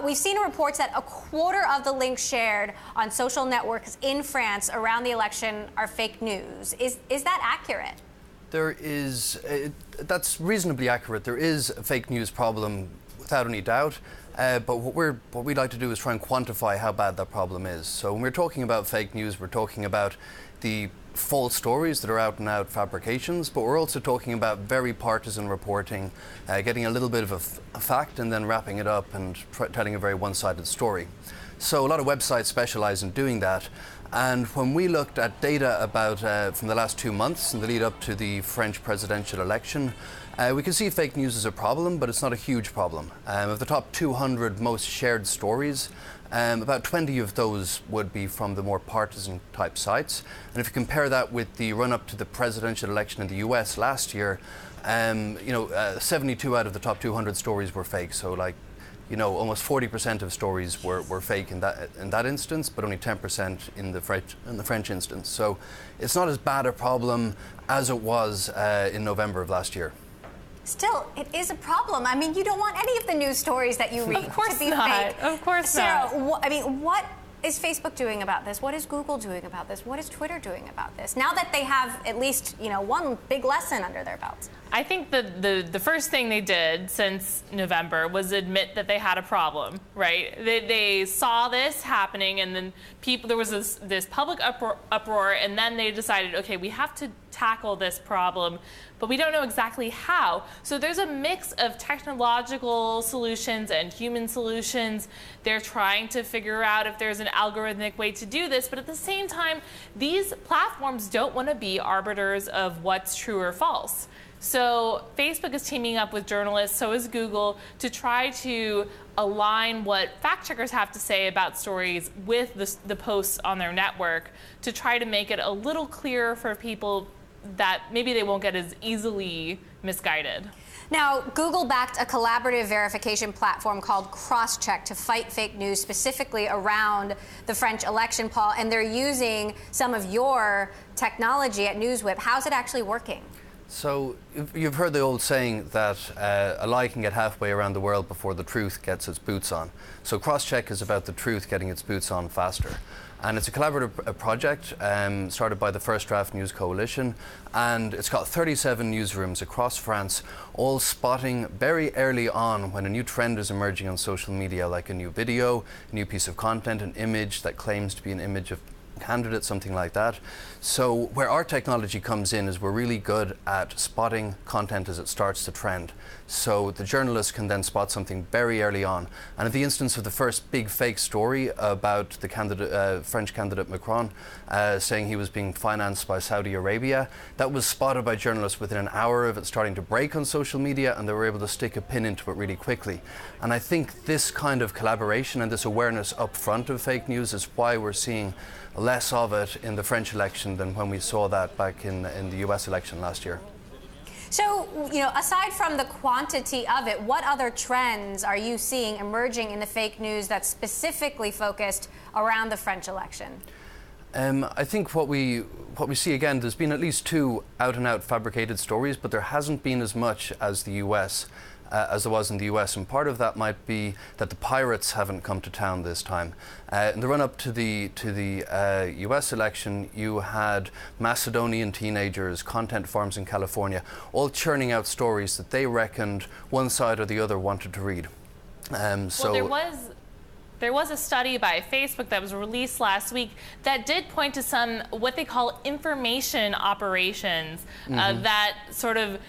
We've seen reports that a quarter of the links shared on social networks in France around the election are fake news. Is that accurate? There is, that's reasonably accurate. There is a fake news problem without any doubt. But what we'd like to do is try and quantify how bad that problem is. So when we're talking about fake news, we're talking about the false stories that are out and out fabrications, but we're also talking about very partisan reporting, getting a little bit of a fact and then wrapping it up and telling a very one-sided story. So a lot of websites specialize in doing that. And when we looked at data about from the last 2 months in the lead up to the French presidential election, we can see fake news is a problem, but it's not a huge problem. Of the top 200 most shared stories, about 20 of those would be from the more partisan type sites. And if you compare that with the run up to the presidential election in the US last year, 72 out of the top 200 stories were fake. So almost 40% of stories were fake in that instance, but only 10% in the French instance. So it's not as bad a problem as it was in November of last year. Still, it is a problem. I mean, you don't want any of the news stories that you read to be fake. Of course not. not. I mean, what is Facebook doing about this? What is Google doing about this? What is Twitter doing about this? Now that they have at least, one big lesson under their belts. I think the first thing they did since November was admit that they had a problem, right? They saw this happening, and then there was this public uproar, and then they decided, okay, we have to tackle this problem, but we don't know exactly how. So there's a mix of technological solutions and human solutions. They're trying to figure out if there's an algorithmic way to do this, but at the same time, these platforms don't want to be arbiters of what's true or false. So Facebook is teaming up with journalists, so is Google, to try to align what fact checkers have to say about stories with the posts on their network, to try to make it a little clearer for people that maybe they won't get as easily misguided. Now, Google backed a collaborative verification platform called Crosscheck to fight fake news, specifically around the French election, Paul, and they're using some of your technology at NewsWhip. How's it actually working? So you've heard the old saying that a lie can get halfway around the world before the truth gets its boots on. So Crosscheck is about the truth getting its boots on faster. And it's a collaborative project started by the First Draft News Coalition, and it's got 37 newsrooms across France, all spotting very early on when a new trend is emerging on social media, like a new video, a new piece of content, an image that claims to be an image of candidate, something like that. So where our technology comes in is we're really good at spotting content as it starts to trend. So the journalists can then spot something very early on. And in the instance of the first big fake story about the French candidate Macron saying he was being financed by Saudi Arabia, that was spotted by journalists within an hour of it starting to break on social media, and they were able to stick a pin into it really quickly. And I think this kind of collaboration and this awareness up front of fake news is why we're seeing less of it in the French election than when we saw that back in the US election last year. So, aside from the quantity of it, what other trends are you seeing emerging in the fake news that's specifically focused around the French election? I think what we see again, there's been at least 2 out-and-out fabricated stories, but there hasn't been as much as the US. As there was in the US, and part of that might be that the pirates haven't come to town this time. In the run-up to the US election, you had Macedonian teenagers, content farms in California, all churning out stories that they reckoned one side or the other wanted to read. There was a study by Facebook that was released last week that did point to some what they call information operations, that sort of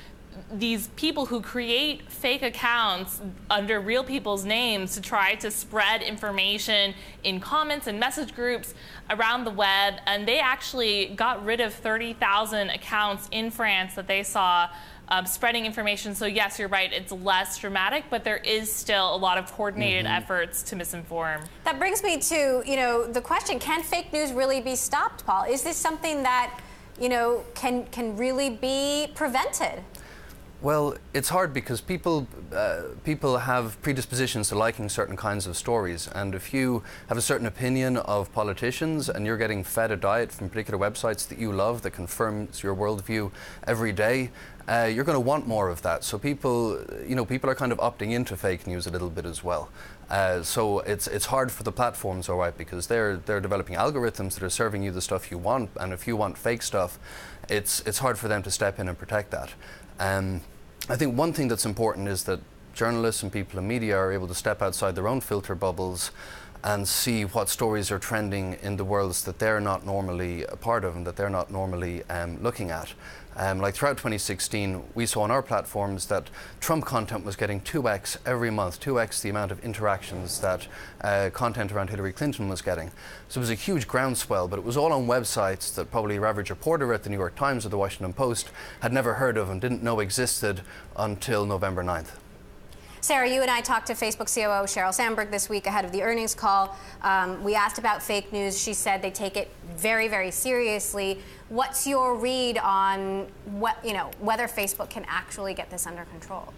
these people who create fake accounts under real people's names to try to spread information in comments and message groups around the web, and they actually got rid of 30,000 accounts in France that they saw spreading information. So yes, you're right, it's less dramatic, but there is still a lot of coordinated efforts to misinform. That brings me to, the question, can fake news really be stopped, Paul? Is this something that, can really be prevented? Well, it's hard because people have predispositions to liking certain kinds of stories, and if you have a certain opinion of politicians and you're getting fed a diet from particular websites that you love that confirms your worldview every day, you're going to want more of that. So people are kind of opting into fake news a little bit as well. So it's hard for the platforms, all right, because they're developing algorithms that are serving you the stuff you want, and if you want fake stuff, it's hard for them to step in and protect that. I think one thing that's important is that journalists and people in media are able to step outside their own filter bubbles and see what stories are trending in the worlds that they're not normally a part of and that they're not normally looking at. Like throughout 2016, we saw on our platforms that Trump content was getting 2x every month, 2x the amount of interactions that content around Hillary Clinton was getting. So it was a huge groundswell, but it was all on websites that probably your average reporter at the New York Times or the Washington Post had never heard of and didn't know existed until November 9th. Sarah, you and I talked to Facebook COO Sheryl Sandberg this week ahead of the earnings call. We asked about fake news. She said they take it very, very seriously. What's your read on whether Facebook can actually get this under control?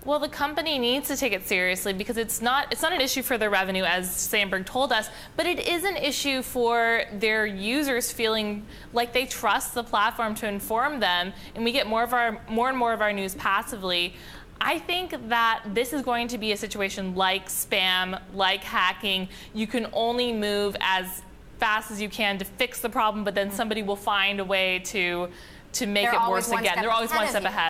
Well, the company needs to take it seriously because it's not an issue for their revenue, as Sandberg told us, but it is an issue for their users feeling like they trust the platform to inform them, and we get more and more of our news passively. I think that this is going to be a situation like spam, like hacking. You can only move as fast as you can to fix the problem, but then somebody will find a way to make it worse again. They're always one step ahead.